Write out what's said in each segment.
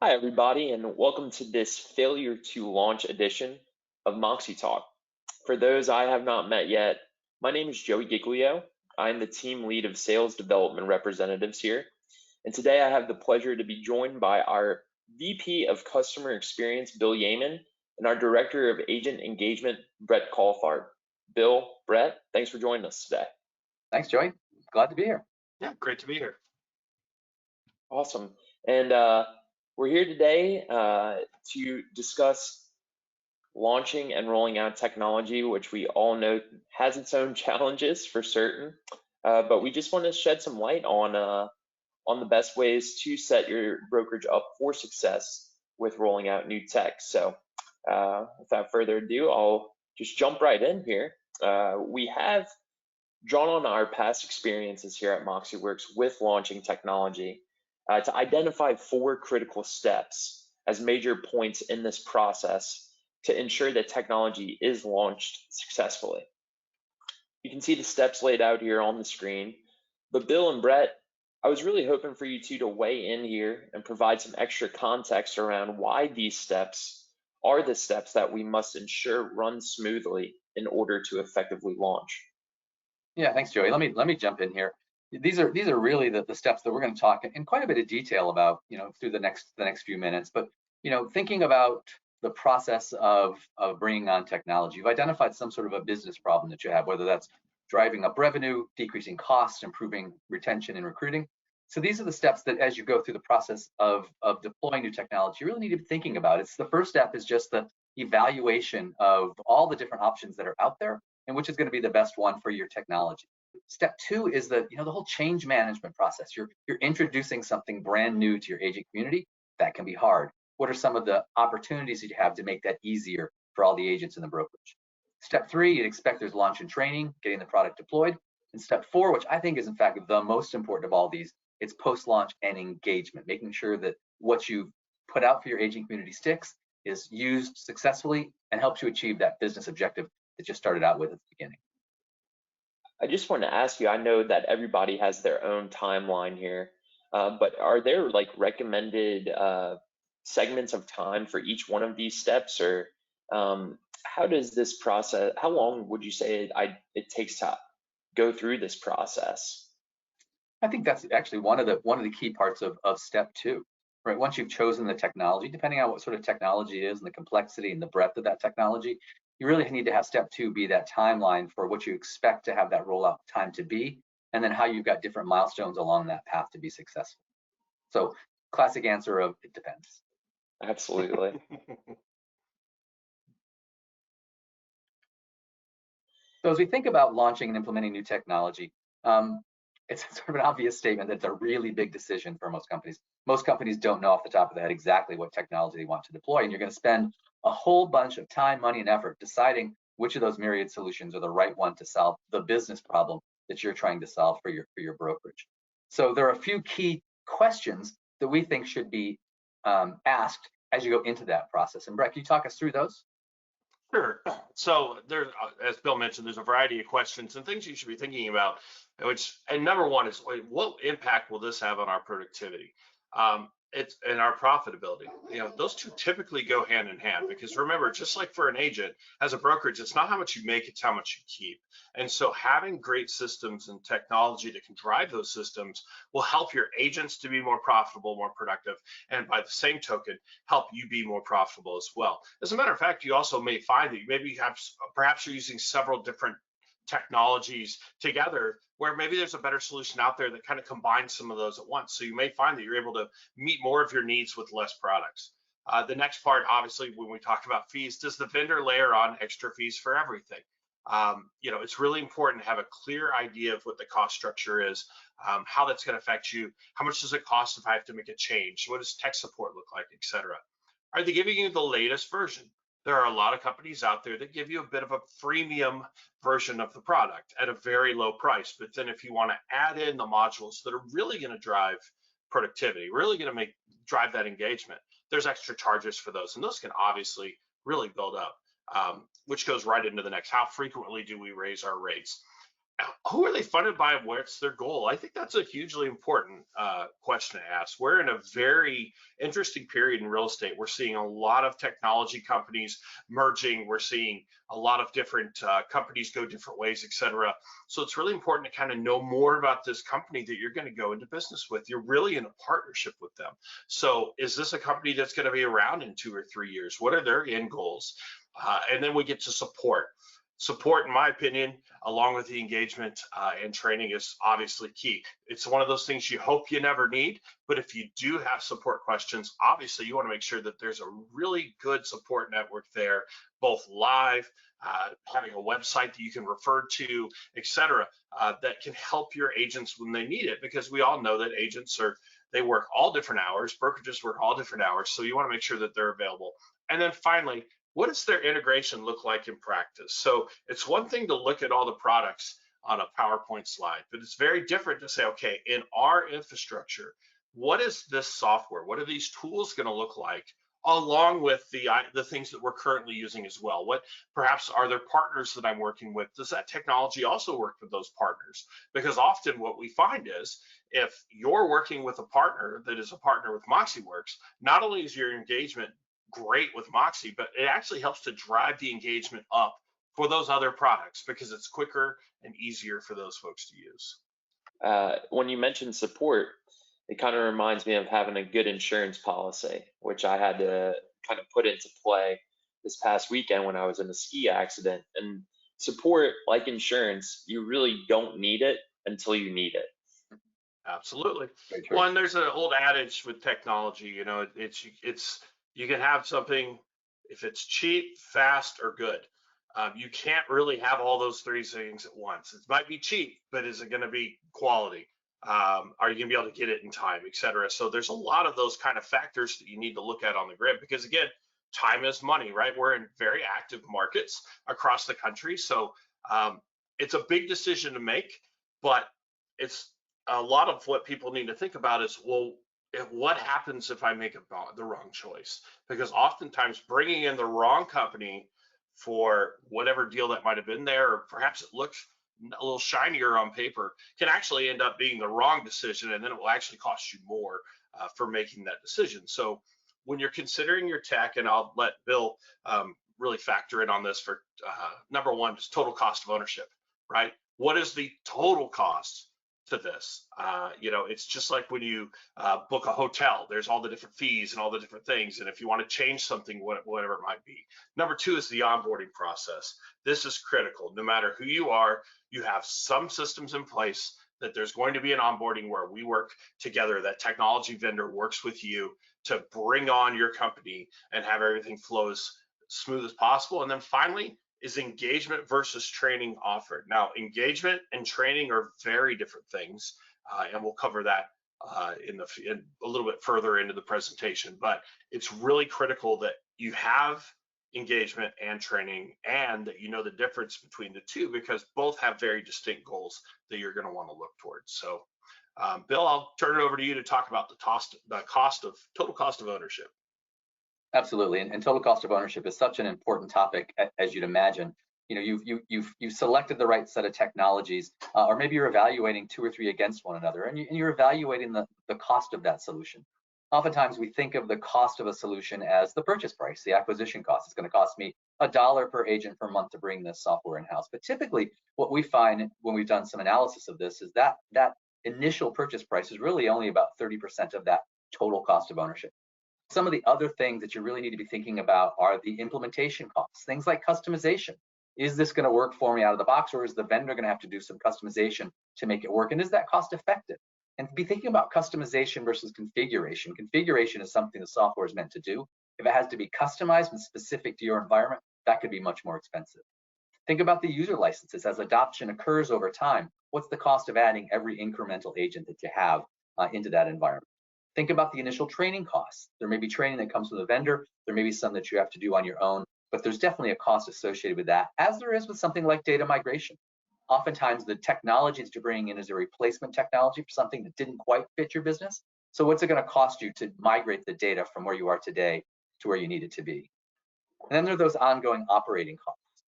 Hi, everybody, and welcome to this failure to launch edition of MoxiTalk. For those I have not met yet, my name is Joey Giglio. I'm the team lead of sales development representatives here. And today I have the pleasure to be joined by our VP of Customer Experience, Bill Yeaman, and our Director of Agent Engagement, Bret Colfart. Bill, Bret, thanks for joining us today. Thanks, Joey. Glad to be here. Yeah, great to be here. Awesome. And we're here today to discuss launching and rolling out technology, which we all know has its own challenges for certain. But we just want to shed some light on the best ways to set your brokerage up for success with rolling out new tech. So without further ado, I'll just jump right in here. We have drawn on our past experiences here at MoxiWorks with launching technology to identify 4 critical steps as major points in this process to ensure that technology is launched successfully. You can see the steps laid out here on the screen, but Bill and Bret, I was really hoping for you two to weigh in here and provide some extra context around why these steps are the steps that we must ensure run smoothly in order to effectively launch. Yeah, thanks, Joey. Let me jump in here. These are really the steps that we're going to talk in quite a bit of detail about, through the next few minutes. But thinking about the process of bringing on technology, you've identified some sort of a business problem that you have, whether that's driving up revenue, decreasing costs, improving retention and recruiting. So these are the steps that, as you go through the process of deploying new technology, you really need to be thinking about. It's the first step is just the evaluation of all the different options that are out there and which is going to be the best one for your technology. Step 2 is the whole change management process. You're introducing something brand new to your agent community. That can be hard. What are some of the opportunities that you have to make that easier for all the agents in the brokerage? Step 3, you'd expect there's launch and training, getting the product deployed. And step 4, which I think is in fact the most important of all these, it's post-launch and engagement, making sure that what you've put out for your agent community sticks, is used successfully, and helps you achieve that business objective that you started out with at the beginning. I just want to ask you, I know that everybody has their own timeline here, but are there like recommended segments of time for each one of these steps, or how does this process, how long would you say it takes to go through this process? I think that's actually one of the key parts of step 2, right? Once you've chosen the technology, depending on what sort of technology it is and the complexity and the breadth of that technology, you really need to have step 2 be that timeline for what you expect to have that rollout time to be, and then how you've got different milestones along that path to be successful. So classic answer of it depends. Absolutely. So as we think about launching and implementing new technology, it's sort of an obvious statement that it's a really big decision for most companies. Most companies don't know off the top of their head exactly what technology they want to deploy, and you're going to spend a whole bunch of time, money, and effort deciding which of those myriad solutions are the right one to solve the business problem that you're trying to solve for your brokerage. So there are a few key questions that we think should be asked as you go into that process. And Bret, can you talk us through those? Sure. So there, as Bill mentioned, there's a variety of questions and things you should be thinking about. And number one is, what impact will this have on our productivity? It's and our profitability. Those two typically go hand in hand, because remember, just like for an agent, as a brokerage, it's not how much you make, it's how much you keep. And so having great systems and technology that can drive those systems will help your agents to be more profitable, more productive, and by the same token, help you be more profitable as well. As a matter of fact, you also may find that perhaps you're using several different technologies together, where maybe there's a better solution out there that kind of combines some of those at once. So you may find that you're able to meet more of your needs with less products. The next part, obviously, when we talk about fees, does the vendor layer on extra fees for everything? It's really important to have a clear idea of what the cost structure is, how that's going to affect you, how much does it cost if I have to make a change, what does tech support look like, etc. Are they giving you the latest version? There are a lot of companies out there that give you a bit of a freemium version of the product at a very low price. But then if you want to add in the modules that are really going to drive productivity, really going to drive that engagement, there's extra charges for those. And those can obviously really build up, which goes right into the next. How frequently do we raise our rates? who are they funded by and what's their goal? I think that's a hugely important question to ask. We're in a very interesting period in real estate. We're seeing a lot of technology companies merging. We're seeing a lot of different companies go different ways, et cetera. So it's really important to kind of know more about this company that you're going to go into business with. You're really in a partnership with them. So is this a company that's going to be around in 2 or 3 years? What are their end goals? And then we get to support. Support, in my opinion, along with the engagement and training, is obviously key. It's one of those things you hope you never need, but if you do have support questions, obviously you want to make sure that there's a really good support network there, both live, having a website that you can refer to, etc., that can help your agents when they need it, because we all know that agents they work all different hours, brokerages work all different hours, so you want to make sure that they're available. And then finally, what does their integration look like in practice? So it's one thing to look at all the products on a PowerPoint slide, but it's very different to say, okay, in our infrastructure, what is this software? What are these tools going to look like, along with the things that we're currently using as well? What perhaps are there partners that I'm working with? Does that technology also work with those partners? Because often what we find is, if you're working with a partner that is a partner with MoxiWorks, not only is your engagement great with Moxie, but it actually helps to drive the engagement up for those other products, because it's quicker and easier for those folks to use. When you mentioned support, it kind of reminds me of having a good insurance policy, which I had to kind of put into play this past weekend when I was in a ski accident. And support, like insurance, you really don't need it until you need it. Absolutely. One, there's an old adage with technology, you know, it's you can have something if it's cheap, fast, or good. You can't really have all those three things at once. It might be cheap, but is it going to be quality? Are you going to be able to get it in time, et cetera? So there's a lot of those kind of factors that you need to look at on the grid, because again, time is money, right? We're in very active markets across the country. So it's a big decision to make, but it's a lot of what people need to think about is, well, what happens if I make the wrong choice? Because oftentimes bringing in the wrong company for whatever deal that might have been there, or perhaps it looks a little shinier on paper, can actually end up being the wrong decision, and then it will actually cost you more for making that decision. So when you're considering your tech, and I'll let Bill really factor in on this for number one, just total cost of ownership, right? What is the total cost to this? You know, it's just like when you book a hotel, there's all the different fees and all the different things. And if you want to change something, whatever it might be. Number two is the onboarding process. This is critical. No matter who you are, you have some systems in place that there's going to be an onboarding where we work together, that technology vendor works with you to bring on your company and have everything flow as smooth as possible. And then finally, is engagement versus training offered? Now, engagement and training are very different things, and we'll cover that in a little bit further into the presentation. But it's really critical that you have engagement and training, and that you know the difference between the two, because both have very distinct goals that you're going to want to look towards. So, Bill, I'll turn it over to you to talk about the total cost of ownership. Absolutely, and total cost of ownership is such an important topic, as you'd imagine. You know, you've selected the right set of technologies, or maybe you're evaluating 2 or 3 against one another, and you're evaluating the cost of that solution. Oftentimes, we think of the cost of a solution as the purchase price, the acquisition cost. It's going to cost me $1 per agent per month to bring this software in house. But typically, what we find when we've done some analysis of this is that initial purchase price is really only about 30% of that total cost of ownership. Some of the other things that you really need to be thinking about are the implementation costs, things like customization. Is this going to work for me out of the box, or is the vendor going to have to do some customization to make it work? And is that cost effective? And be thinking about customization versus configuration. Configuration is something the software is meant to do. If it has to be customized and specific to your environment, that could be much more expensive. Think about the user licenses. As adoption occurs over time, what's the cost of adding every incremental agent that you have into that environment? Think about the initial training costs. There may be training that comes from the vendor. There may be some that you have to do on your own, but there's definitely a cost associated with that, as there is with something like data migration. Oftentimes, the technology that you're bringing in is a replacement technology for something that didn't quite fit your business. So what's it going to cost you to migrate the data from where you are today to where you need it to be? And then there are those ongoing operating costs.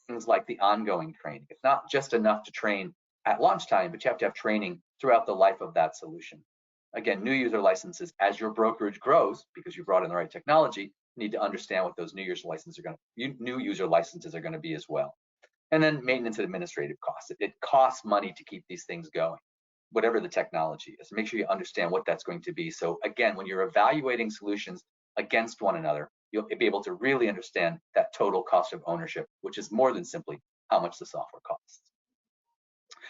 things like the ongoing training. It's not just enough to train at launch time, but you have to have training throughout the life of that solution. Again, new user licenses, as your brokerage grows, because you brought in the right technology, you need to understand what those new user licenses are going to be as well. And then maintenance and administrative costs. It costs money to keep these things going, whatever the technology is. Make sure you understand what that's going to be. So again, when you're evaluating solutions against one another, you'll be able to really understand that total cost of ownership, which is more than simply how much the software costs.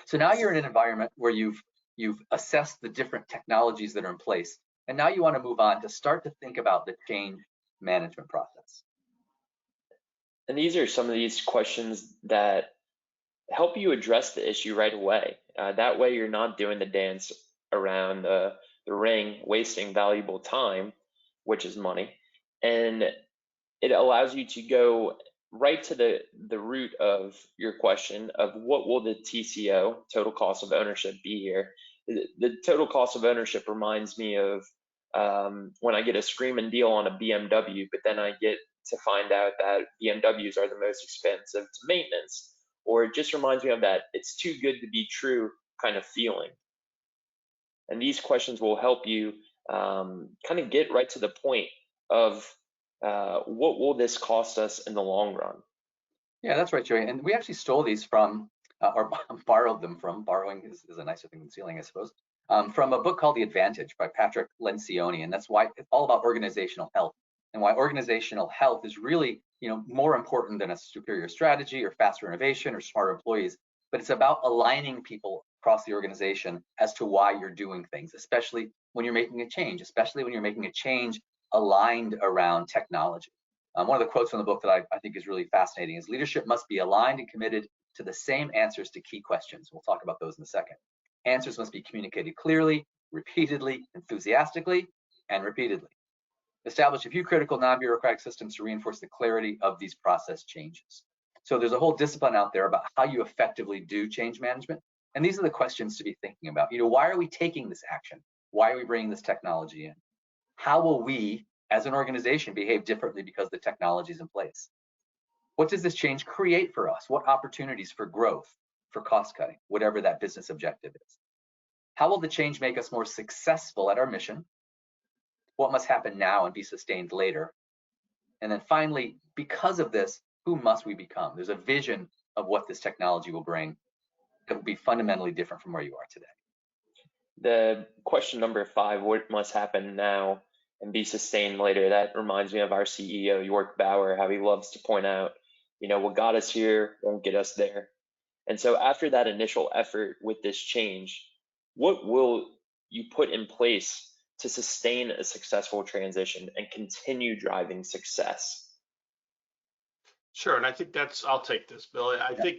So now you're in an environment where you've assessed the different technologies that are in place, and now you want to move on to start to think about the change management process. And these are some of these questions that help you address the issue right away. That way you're not doing the dance around the ring, wasting valuable time, which is money. And it allows you to go right to the root of your question of what will the TCO, total cost of ownership, be here. The total cost of ownership reminds me of when I get a screaming deal on a BMW, but then I get to find out that BMWs are the most expensive to maintenance. Or it just reminds me of that it's too good to be true kind of feeling. And these questions will help you kind of get right to the point of what will this cost us in the long run? Yeah, that's right, Joey. And we actually stole these from, or borrowed them from, borrowing is a nicer thing than stealing, I suppose, from a book called The Advantage by Patrick Lencioni. And that's why it's all about organizational health, and why organizational health is really, more important than a superior strategy or faster innovation or smarter employees. But it's about aligning people across the organization as to why you're doing things, especially when you're making a change, aligned around technology. One of the quotes from the book that I think is really fascinating is leadership must be aligned and committed to the same answers to key questions. We'll talk about those in a second. Answers must be communicated clearly, repeatedly, enthusiastically, and repeatedly. Establish a few critical non-bureaucratic systems to reinforce the clarity of these process changes. So there's a whole discipline out there about how you effectively do change management. And these are the questions to be thinking about. Why are we taking this action? Why are we bringing this technology in? How will we, as an organization, behave differently because the technology is in place? What does this change create for us? What opportunities for growth, for cost cutting, whatever that business objective is? How will the change make us more successful at our mission? What must happen now and be sustained later? And then finally, because of this, who must we become? There's a vision of what this technology will bring that will be fundamentally different from where you are today. The question number 5, what must happen now and be sustained later? That reminds me of our CEO, York Bauer, how he loves to point out, what got us here won't get us there. And so after that initial effort with this change, what will you put in place to sustain a successful transition and continue driving success? Sure, and I think I'll take this, Bill. I think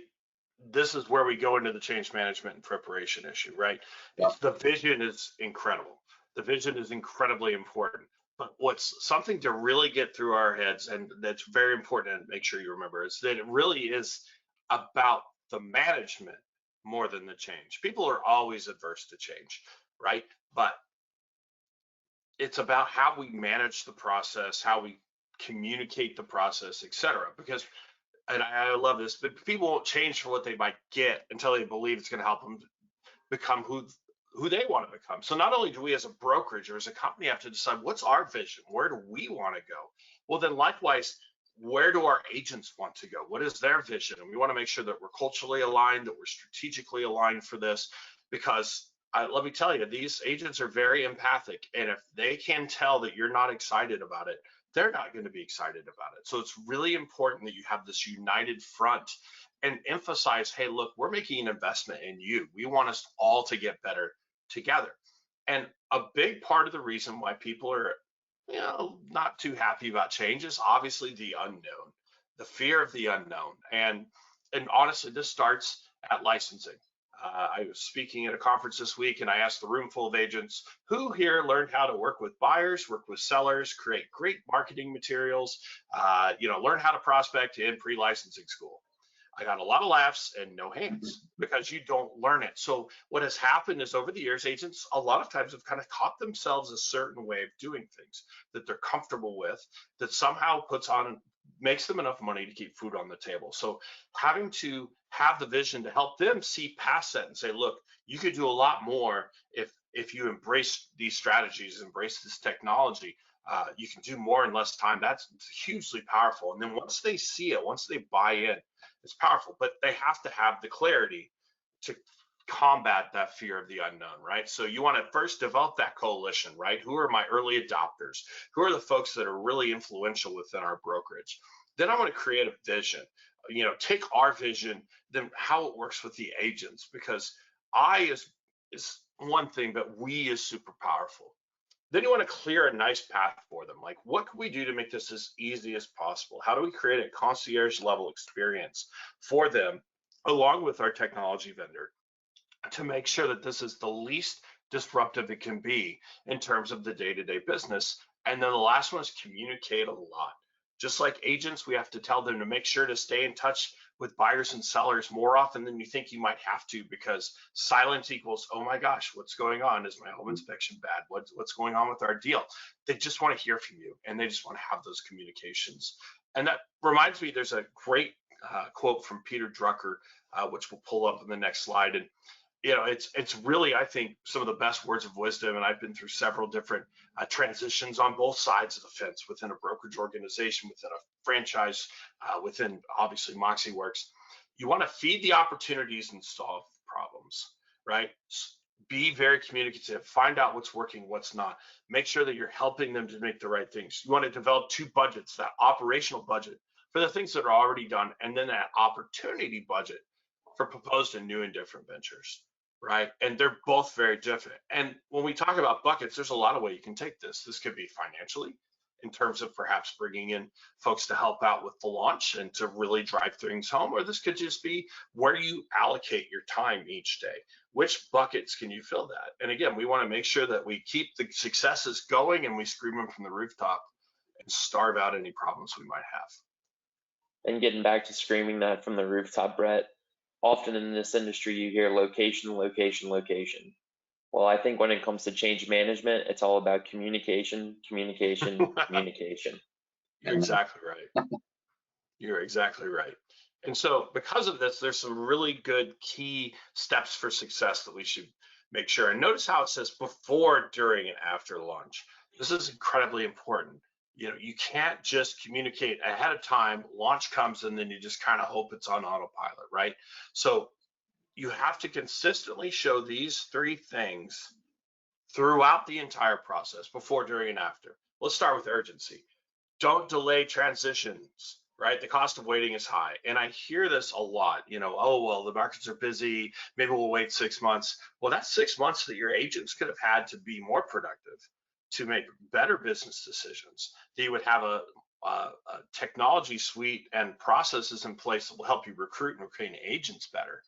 this is where we go into the change management and preparation issue, right? The vision is incredible. The vision is incredibly important. But what's something to really get through our heads, and that's very important and make sure you remember, is that it really is about the management more than the change. People are always adverse to change, right? But it's about how we manage the process, how we communicate the process, etc. Because, and I love this, but people won't change for what they might get until they believe it's going to help them become who they want to become. So not only do we as a brokerage or as a company have to decide what's our vision, where do we want to go? Well, then likewise, where do our agents want to go? What is their vision? And we want to make sure that we're culturally aligned, that we're strategically aligned for this, because let me tell you, these agents are very empathic. And if they can tell that you're not excited about it, they're not going to be excited about it. So it's really important that you have this united front and emphasize, hey, look, we're making an investment in you. We want us all to get better together. And a big part of the reason why people are, not too happy about change is obviously the unknown, the fear of the unknown. And honestly, this starts at licensing. I was speaking at a conference this week, and I asked the room full of agents, who here learned how to work with buyers, work with sellers, create great marketing materials, learn how to prospect in pre-licensing school? I got a lot of laughs and no hands because you don't learn it. So what has happened is over the years, agents a lot of times have kind of taught themselves a certain way of doing things that they're comfortable with, that somehow makes them enough money to keep food on the table. So having to have the vision to help them see past that and say, look, you could do a lot more if you embrace these strategies, embrace this technology. You can do more in less time. That's hugely powerful. And then once they see it, once they buy in, it's powerful. But they have to have the clarity to combat that fear of the unknown, right? So you want to first develop that coalition, right? Who are my early adopters? Who are the folks that are really influential within our brokerage? Then I want to create a vision. Take our vision, then how it works with the agents, because I is one thing, but we is super powerful. Then you want to clear a nice path for them. Like, what can we do to make this as easy as possible? How do we create a concierge level experience for them, along with our technology vendor, to make sure that this is the least disruptive it can be in terms of the day-to-day business? And then the last one is communicate a lot. Just like agents, we have to tell them to make sure to stay in touch with buyers and sellers more often than you think you might have to, because silence equals, oh my gosh, what's going on? Is my home inspection bad? What's going on with our deal? They just want to hear from you, and they just want to have those communications. And that reminds me, there's a great quote from Peter Drucker, which we'll pull up in the next slide. And it's really, I think, some of the best words of wisdom. And I've been through several different transitions on both sides of the fence, within a brokerage organization, within a franchise, within obviously MoxiWorks. You want to feed the opportunities and solve problems, right? Be very communicative, find out what's working, what's not, make sure that you're helping them to make the right things. You want to develop two budgets, that operational budget for the things that are already done, and then that opportunity budget for proposed and new and different ventures, right? And they're both very different. And when we talk about buckets, there's a lot of way you can take this. This could be financially, in terms of perhaps bringing in folks to help out with the launch and to really drive things home, or this could just be where you allocate your time each day. Which buckets can you fill that? And again, we want to make sure that we keep the successes going and we scream them from the rooftop and starve out any problems we might have. And getting back to screaming that from the rooftop, Brett, often in this industry you hear location, location, location. Well, I think when it comes to change management, it's all about communication, communication, communication. You're exactly right. You're exactly right. And so because of this, there's some really good key steps for success that we should make sure. And notice how it says before, during, and after launch. This is incredibly important. You can't just communicate ahead of time, launch comes, and then you just kind of hope it's on autopilot, right? So you have to consistently show these three things throughout the entire process, before, during, and after. Let's start with urgency. Don't delay transitions, right? The cost of waiting is high. And I hear this a lot, oh, well, the markets are busy, maybe we'll wait 6 months. Well, that's 6 months that your agents could have had to be more productive, to make better business decisions. That you would have a technology suite and processes in place that will help you recruit and retain agents better.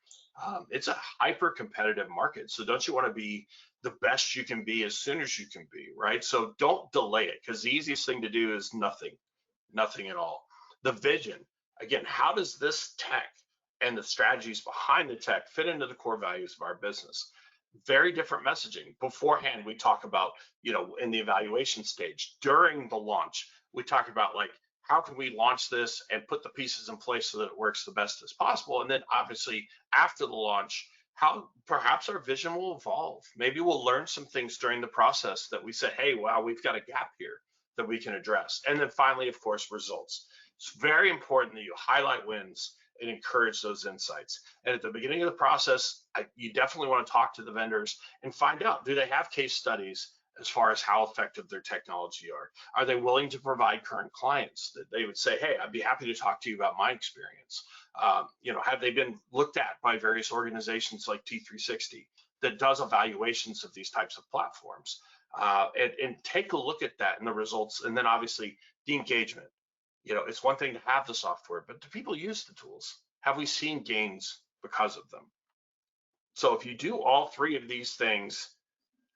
It's a hyper competitive market. So don't you want to be the best you can be as soon as you can be, right? So don't delay it, because the easiest thing to do is nothing at all. The vision, again, how does this tech and the strategies behind the tech fit into the core values of our business? Very different messaging. Beforehand, we talk about, in the evaluation stage. During the launch, we talk about, like, how can we launch this and put the pieces in place so that it works the best as possible? And then obviously after the launch, how perhaps our vision will evolve. Maybe we'll learn some things during the process that we say, hey, wow, we've got a gap here that we can address. And then finally, of course, results. It's very important that you highlight wins and encourage those insights. And at the beginning of the process, you definitely want to talk to the vendors and find out, do they have case studies as far as how effective their technology are? Are they willing to provide current clients that they would say, hey, I'd be happy to talk to you about my experience? Have they been looked at by various organizations like T360 that does evaluations of these types of platforms? And take a look at that and the results. And then obviously the engagement. It's one thing to have the software, but do people use the tools? Have we seen gains because of them? So if you do all three of these things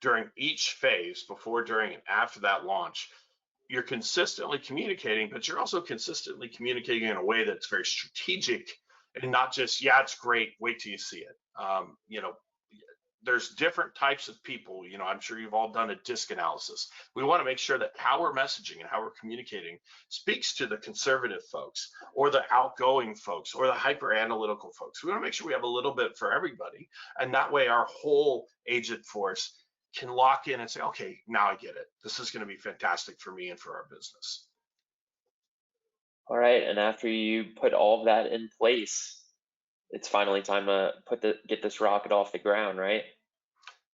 during each phase, before, during, and after that launch, you're consistently communicating, but you're also consistently communicating in a way that's very strategic and not just, yeah, it's great, wait till you see it. You know, there's different types of people. You know, I'm sure you've all done a DISC analysis. We want to make sure that how we're messaging and how we're communicating speaks to the conservative folks or the outgoing folks or the hyper analytical folks. We want to make sure we have a little bit for everybody. And that way our whole agent force can lock in and say, okay, now I get it. This is going to be fantastic for me and for our business. All right, and after you put all of that in place, it's finally time to get this rocket off the ground, right?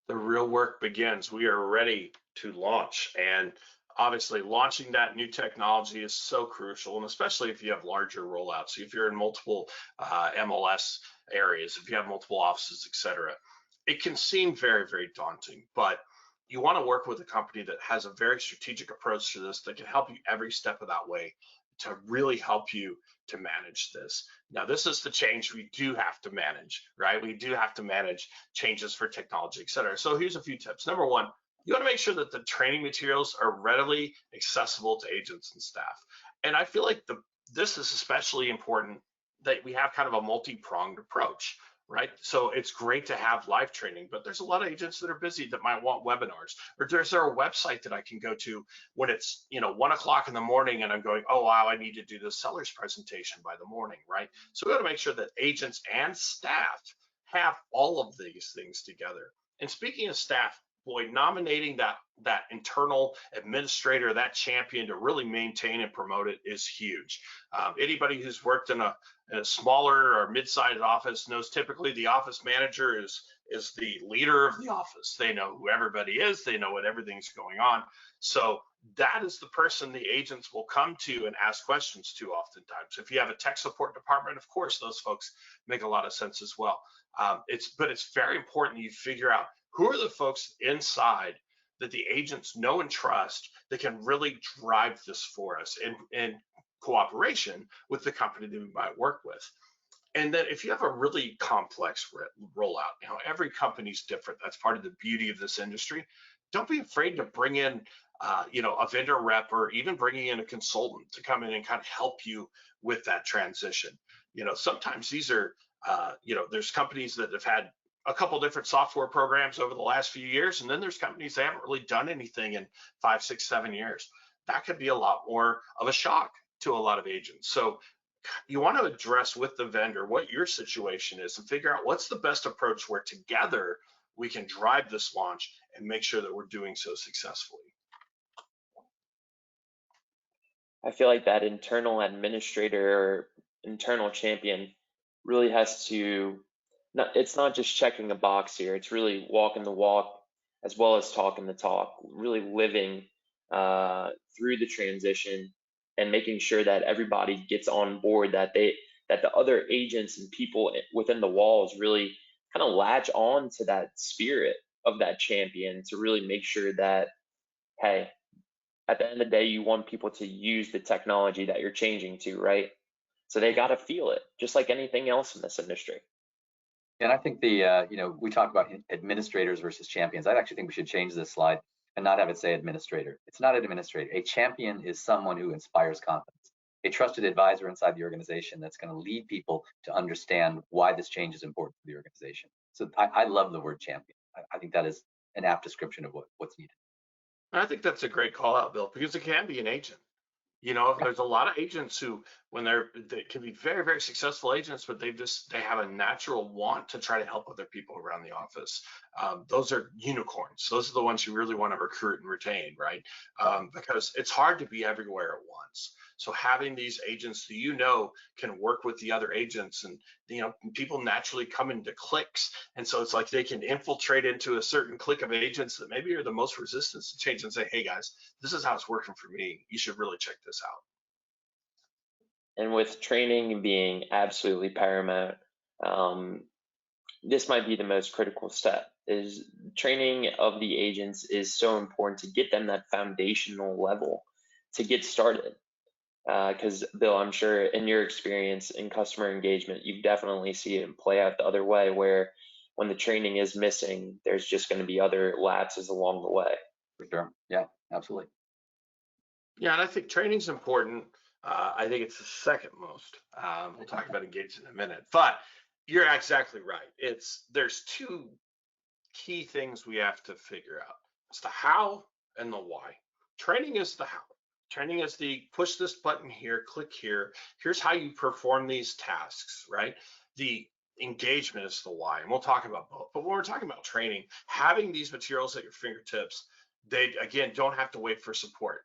The real work begins. We are ready to launch, and obviously launching that new technology is so crucial, and especially if you have larger rollouts. If you're in multiple MLS areas, if you have multiple offices, etc., it can seem very, very daunting, but you want to work with a company that has a very strategic approach to this that can help you every step of that way to really help you to manage this. Now, this is the change we do have to manage, right? We do have to manage changes for technology, et cetera. So here's a few tips. Number one, you want to make sure that the training materials are readily accessible to agents and staff. And I feel like this is especially important that we have kind of a multi-pronged approach, right? So it's great to have live training, but there's a lot of agents that are busy that might want webinars. Or is there a website that I can go to when it's 1 o'clock in the morning and I'm going, oh wow, I need to do the seller's presentation by the morning, right? So we got to make sure that agents and staff have all of these things together. And speaking of staff, boy, nominating that internal administrator, that champion to really maintain and promote it is huge. Anybody who's worked in a smaller or mid-sized office knows typically the office manager is the leader of the office. They know who everybody is. They know what everything's going on. So that is the person the agents will come to and ask questions to oftentimes. If you have a tech support department, of course, those folks make a lot of sense as well. But it's very important you figure out who are the folks inside that the agents know and trust that can really drive this for us in cooperation with the company that we might work with. And then if you have a really complex rollout, every company's different. That's part of the beauty of this industry. Don't be afraid to bring in a vendor rep or even bringing in a consultant to come in and kind of help you with that transition. Sometimes these are, there's companies that have had a couple different software programs over the last few years, and then there's companies that haven't really done anything in 5, 6, 7 years. That could be a lot more of a shock to a lot of agents. So you want to address with the vendor what your situation is and figure out what's the best approach where together we can drive this launch and make sure that we're doing so successfully. I feel like that internal administrator or internal champion really has to, it's not just checking a box here, it's really walking the walk as well as talking the talk, really living through the transition and making sure that everybody gets on board, that the other agents and people within the walls really kind of latch on to that spirit of that champion to really make sure that, hey, at the end of the day, you want people to use the technology that you're changing to, right? So they got to feel it, just like anything else in this industry. And I think we talk about administrators versus champions. I actually think we should change this slide and not have it say administrator. It's not an administrator. A champion is someone who inspires confidence, a trusted advisor inside the organization that's going to lead people to understand why this change is important for the organization. So I love the word champion. I think that is an apt description of what's needed. I think that's a great call out, Bill, because it can be an agent. There's a lot of agents who, they can be very, very successful agents, but they have a natural want to try to help other people around the office. Those are unicorns. Those are the ones you really want to recruit and retain, right? Because it's hard to be everywhere at once. So having these agents that can work with the other agents, and people naturally come into cliques, and so it's like they can infiltrate into a certain clique of agents that maybe are the most resistant to change and say, hey guys, this is how it's working for me. You should really check this out. And with training being absolutely paramount, this might be the most critical step. Is training of the agents is so important to get them that foundational level to get started. Because Bill, I'm sure in your experience in customer engagement, you definitely see it play out the other way, where when the training is missing, there's just going to be other lapses along the way. For sure. Yeah, absolutely. Yeah, and I think training's important. I think it's the second most. We'll talk about engagement in a minute, but you're exactly right. There's two key things we have to figure out. It's the how and the why. Training is the how. Training is the push this button here, click here. Here's how you perform these tasks, right? The engagement is the why, and we'll talk about both. But when we're talking about training, having these materials at your fingertips, they again don't have to wait for support.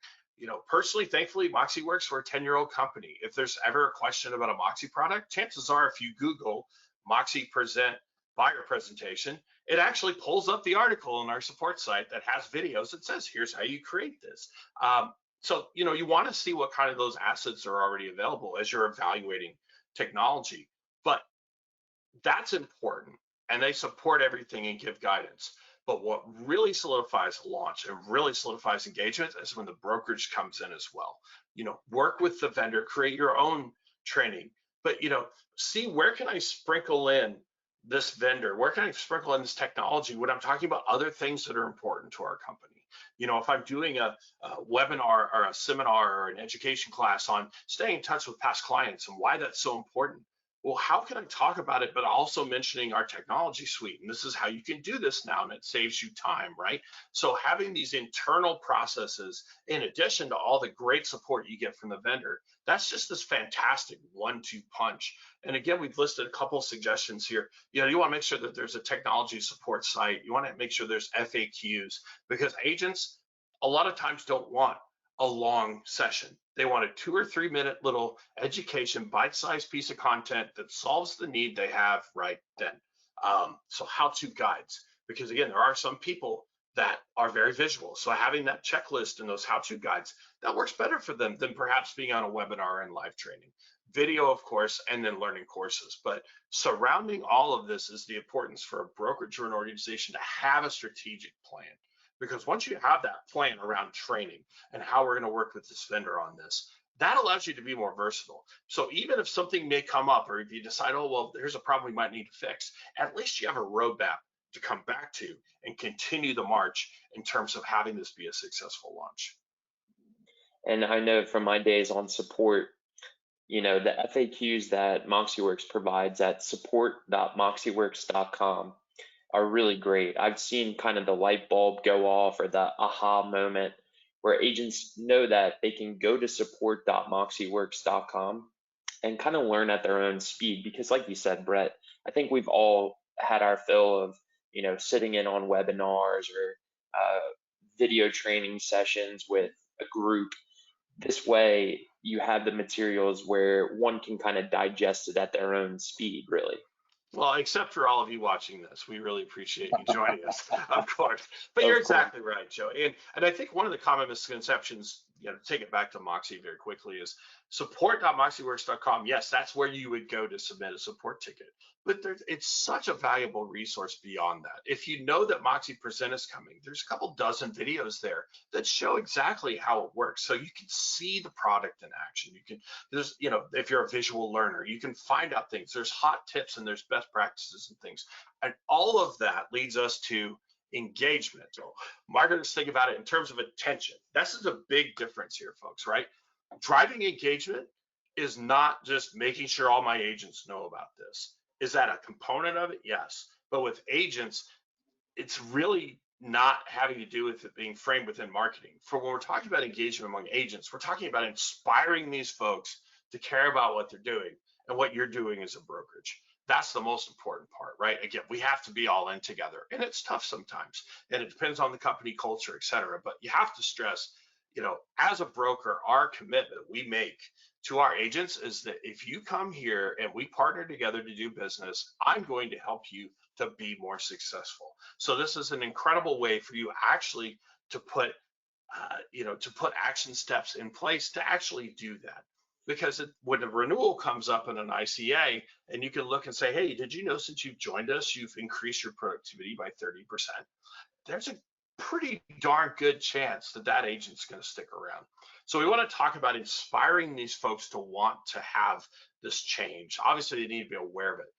Personally, thankfully, Moxie works for a 10-year-old company. If there's ever a question about a Moxie product, chances are if you Google Moxie present buyer presentation, it actually pulls up the article on our support site that has videos that says, here's how you create this. So, you want to see what kind of those assets are already available as you're evaluating technology. But that's important, and they support everything and give guidance. But what really solidifies launch and really solidifies engagement is when the brokerage comes in as well. Work with the vendor, create your own training, but see where can I sprinkle in this vendor? Where can I sprinkle in this technology when I'm talking about other things that are important to our company? If I'm doing a webinar or a seminar or an education class on staying in touch with past clients and why that's so important, well, how can I talk about it, but also mentioning our technology suite? And this is how you can do this now, and it saves you time, right? So having these internal processes, in addition to all the great support you get from the vendor, that's just this fantastic 1-2 punch. And again, we've listed a couple of suggestions here. You want to make sure that there's a technology support site. You want to make sure there's FAQs, because agents a lot of times don't want a long session. They want a 2 or 3 minute little education, bite-sized piece of content that solves the need they have right then. So how-to guides, because again, there are some people that are very visual. So having that checklist and those how-to guides, that works better for them than perhaps being on a webinar and live training. Video, of course, and then learning courses. But surrounding all of this is the importance for a brokerage or an organization to have a strategic plan. Because once you have that plan around training and how we're going to work with this vendor on this, that allows you to be more versatile. So even if something may come up, or if you decide, oh, well, there's a problem we might need to fix, at least you have a roadmap to come back to and continue the march in terms of having this be a successful launch. And I know from my days on support, the FAQs that MoxiWorks provides at support.moxieworks.com are really great. I've seen kind of the light bulb go off, or the aha moment, where agents know that they can go to support.moxieworks.com and kind of learn at their own speed. Because like you said, Brett, I think we've all had our fill of, sitting in on webinars or video training sessions with a group. This way you have the materials where one can kind of digest it at their own speed, really. Well, except for all of you watching this, we really appreciate you joining us, of course. But you're exactly right, Joe. And I think one of the common misconceptions, to take it back to Moxie very quickly, is support.moxieworks.com. Yes, that's where you would go to submit a support ticket. But it's such a valuable resource beyond that. If you know that Moxie Present is coming, there's a couple dozen videos there that show exactly how it works. So you can see the product in action. If you're a visual learner, you can find out things. There's hot tips and there's best practices and things. And all of that leads us to engagement. So marketers think about it in terms of attention. This is a big difference here, folks, right? Driving engagement is not just making sure all my agents know about this. Is that a component of it? Yes. But with agents, it's really not having to do with it being framed within marketing. For when we're talking about engagement among agents, we're talking about inspiring these folks to care about what they're doing and what you're doing as a brokerage. That's the most important part, right? Again, we have to be all in together, and it's tough sometimes, and it depends on the company culture, et cetera. But you have to stress, as a broker, our commitment we make to our agents is that if you come here and we partner together to do business, I'm going to help you to be more successful. So this is an incredible way for you actually to put action steps in place to actually do that. Because when a renewal comes up in an ICA, and you can look and say, hey, did you know since you've joined us, you've increased your productivity by 30%? There's a pretty darn good chance that that agent's going to stick around. So we want to talk about inspiring these folks to want to have this change. Obviously, they need to be aware of it.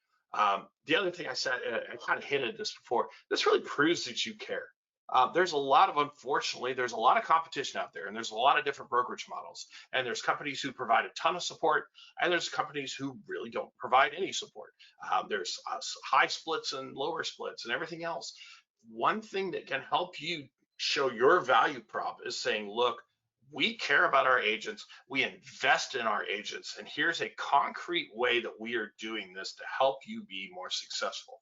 The other thing I said, I kind of hinted at this before, this really proves that you care. Unfortunately, there's a lot of competition out there, and there's a lot of different brokerage models. And there's companies who provide a ton of support, and there's companies who really don't provide any support. There's high splits and lower splits and everything else. One thing that can help you show your value prop is saying, look, we care about our agents, we invest in our agents, and here's a concrete way that we are doing this to help you be more successful.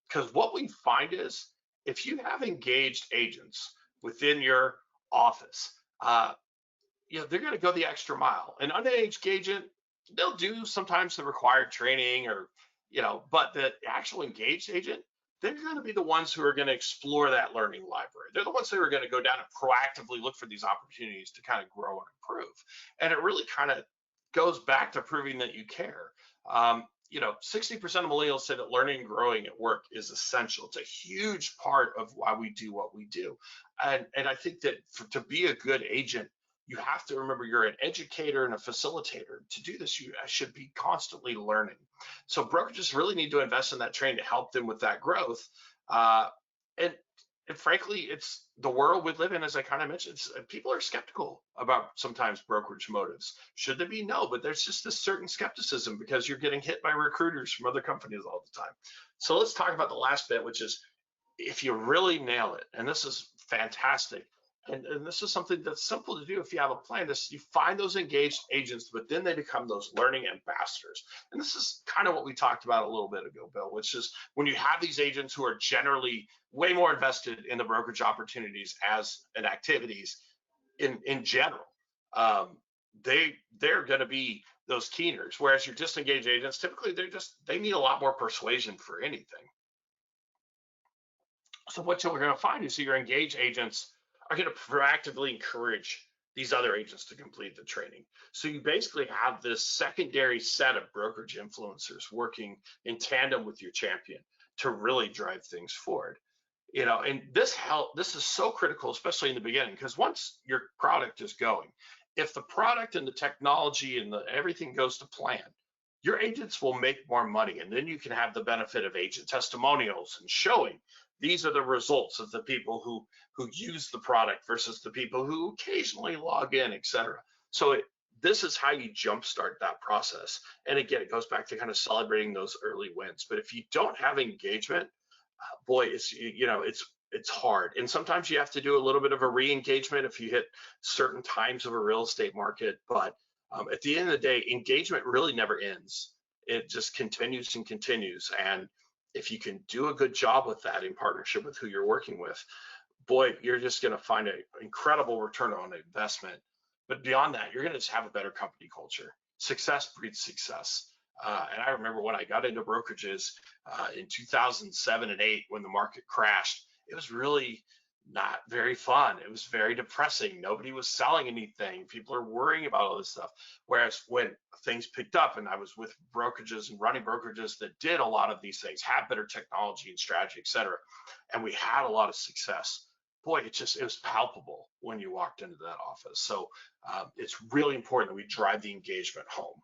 Because what we find is, if you have engaged agents within your office, they're going to go the extra mile. An unengaged agent, they'll do sometimes the required training, or but the actual engaged agent, they're going to be the ones who are going to explore that learning library. They're the ones who are going to go down and proactively look for these opportunities to kind of grow and improve. And it really kind of goes back to proving that you care. 60% of millennials say that learning and growing at work is essential. It's a huge part of why we do what we do. And I think that to be a good agent, you have to remember you're an educator and a facilitator. To do this, you should be constantly learning. So brokerages really need to invest in that training to help them with that growth. And frankly, it's the world we live in, as I kind of mentioned. People are skeptical about sometimes brokerage motives. Should there be? No, but there's just this certain skepticism because you're getting hit by recruiters from other companies all the time. So let's talk about the last bit, which is if you really nail it, and this is fantastic, and this is something that's simple to do if you have a plan. You find those engaged agents, but then they become those learning ambassadors. And this is kind of what we talked about a little bit ago, Bill, which is when you have these agents who are generally way more invested in the brokerage opportunities as and activities in general, they're going to be those keeners. Whereas your disengaged agents, typically they need a lot more persuasion for anything. So what you're going to find is your engaged agents are going to proactively encourage these other agents to complete the training. So you basically have this secondary set of brokerage influencers working in tandem with your champion to really drive things forward. And this is so critical, especially in the beginning, because once your product is going, if the product and the technology and everything goes to plan, your agents will make more money, and then you can have the benefit of agent testimonials and showing these are the results of the people who use the product versus the people who occasionally log in, et cetera. So this is how you jumpstart that process. And again, it goes back to kind of celebrating those early wins. But if you don't have engagement, boy, it's hard. And sometimes you have to do a little bit of a re-engagement if you hit certain times of a real estate market. But at the end of the day, engagement really never ends. It just continues and continues. And if you can do a good job with that in partnership with who you're working with, boy, you're just going to find an incredible return on investment. But beyond that, you're going to just have a better company culture. Success breeds success. And I remember when I got into brokerages in 2007 and 8, when the market crashed, it was really not very fun. It was very depressing. Nobody was selling anything. People are worrying about all this stuff. Whereas when things picked up and I was with brokerages and running brokerages that did a lot of these things, had better technology and strategy, et cetera, and we had a lot of success, boy, it was palpable when you walked into that office. So it's really important that we drive the engagement home.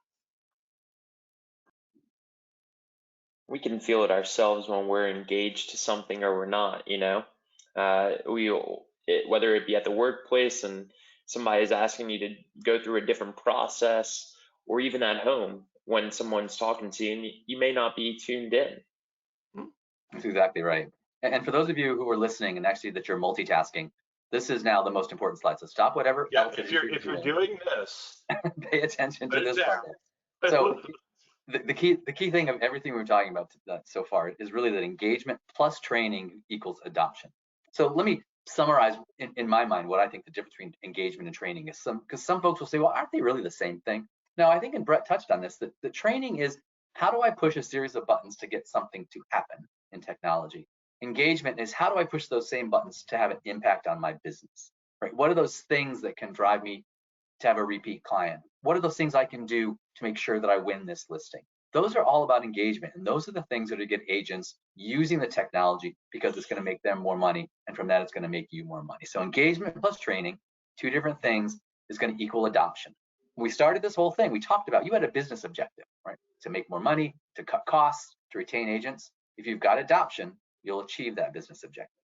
We can feel it ourselves when we're engaged to something or we're not, whether it be at the workplace and somebody is asking you to go through a different process, or even at home when someone's talking to you and you may not be tuned in. That's exactly right. And for those of you who are listening and actually that you're multitasking, this is now the most important slide. So stop whatever. Yeah, if you're doing this, pay attention to this part. So the key thing of everything we're talking about so far is really that engagement plus training equals adoption. So let me summarize in my mind what I think the difference between engagement and training is. Because some folks will say, well, aren't they really the same thing? Now, I think, and Bret touched on this, that the training is how do I push a series of buttons to get something to happen in technology? Engagement is how do I push those same buttons to have an impact on my business, right? What are those things that can drive me to have a repeat client? What are those things I can do to make sure that I win this listing? Those are all about engagement. And those are the things that are get agents using the technology because it's going to make them more money. And from that, it's going to make you more money. So engagement plus training, two different things, is going to equal adoption. When we started this whole thing, we talked about you had a business objective, right? To make more money, to cut costs, to retain agents. If you've got adoption, you'll achieve that business objective.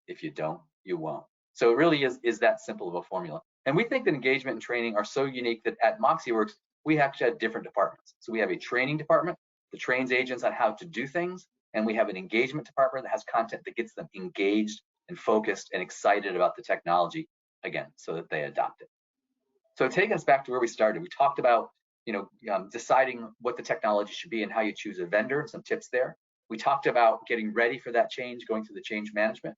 If you don't, you won't. So it really is that simple of a formula. And we think that engagement and training are so unique that at MoxiWorks, we actually have different departments. So we have a training department that trains agents on how to do things, and we have an engagement department that has content that gets them engaged and focused and excited about the technology, again, so that they adopt it. So taking us back to where we started, we talked about deciding what the technology should be and how you choose a vendor, some tips there. We talked about getting ready for that change, going through the change management.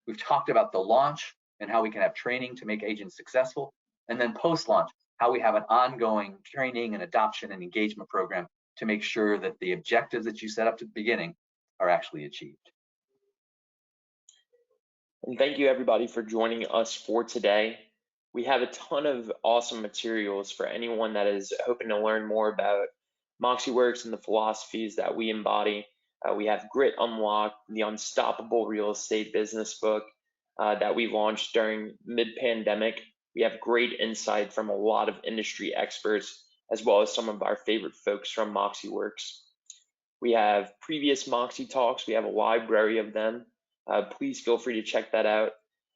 We've talked about the launch and how we can have training to make agents successful. And then post-launch, how we have an ongoing training and adoption and engagement program to make sure that the objectives that you set up at the beginning are actually achieved. And thank you everybody for joining us for today. We have a ton of awesome materials for anyone that is hoping to learn more about MoxiWorks and the philosophies that we embody. We have Grit Unlocked, the Unstoppable Real Estate Business book that we launched during mid-pandemic. We have great insight from a lot of industry experts, as well as some of our favorite folks from MoxiWorks. We have previous Moxie Talks. We have a library of them. Please feel free to check that out.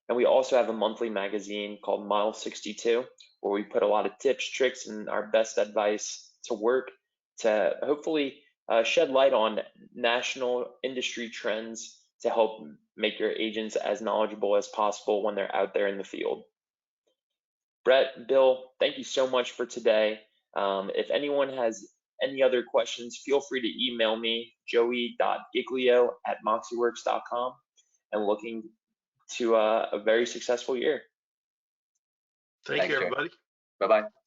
And we also have a monthly magazine called Mile 62, where we put a lot of tips, tricks, and our best advice to work to hopefully shed light on national industry trends to help make your agents as knowledgeable as possible when they're out there in the field. Bret, Bill, thank you so much for today. If anyone has any other questions, feel free to email me, joey.giglio@moxieworks.com, and looking to a very successful year. Thank you, everybody. Bye-bye.